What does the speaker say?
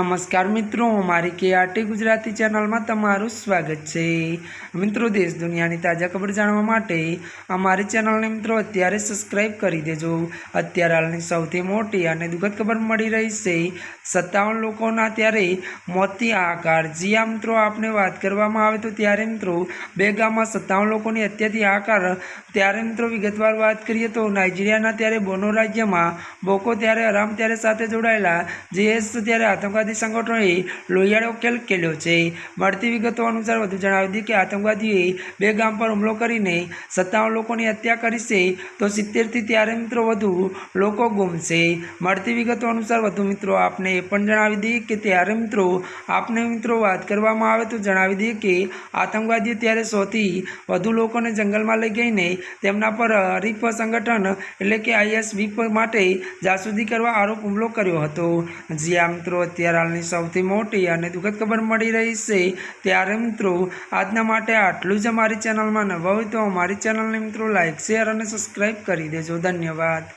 नमस्कार मित्रों, हमारी KRT गुजराती चैनल में तमारुं स्वागत है। मित्रों, देश दुनिया की ताजा खबर जानवा माटे अमारी चैनल ने मित्रों अत्यारे सब्सक्राइब करी देजो। अत्यारे हालनी सौथी मोटी अने दुखद खबर मळी रही छे 57 लोकोना त्यारे मौतनी हाहाकार। जी आ मित्रों, आपने बात करवामां आवे तो त्यारे मित्रों बेगाममां 57 लोकोनी हत्याथी हाहाकार। त्यारे मित्रों विगतवार बात करीए तो नाइजीरियाना त्यारे बोनो राज्यमां बोको त्यारे हराम त्यारे साथे जोडायेला JS त्यारे आतंकवादी संगठनोए लोहियाळो खेल खेल्यो छे। मळती विगतो अनुसार વધુ જણાવી દી કે આતંકવાદીઓએ બે ગામ પર હુમલો કરીને 57 લોકોની હત્યા કરી છે તો 70 થી ત્યારે મિત્રો વધુ લોકો ગુમ છે। મળતી વિગતો અનુસાર વધુ મિત્રો આપને એ પણ જણાવી દઈએ કે ત્યારે મિત્રો આપને મિત્રો વાત કરવામાં આવે તો જણાવી દઈએ કે આતંકવાદીઓ ત્યારે 100 થી વધુ લોકોને જંગલમાં લઈ ગઈને તેમના પર હરીફ સંગઠન એટલે કે ISB માટે જાસૂસી કરવા આરોપ હુમલો કર્યો હતો। जी आ मित्रों अत्यारे हालनी सौथी मोटी अने दुखद खबर मळी रही है। त्यारे मित्रों आजना माटे आटलुं ज। अमारी चेनल में नवा होय तो अमारी चेनल ने मित्रों लाइक शेर और सब्सक्राइब करी देजो। धन्यवाद।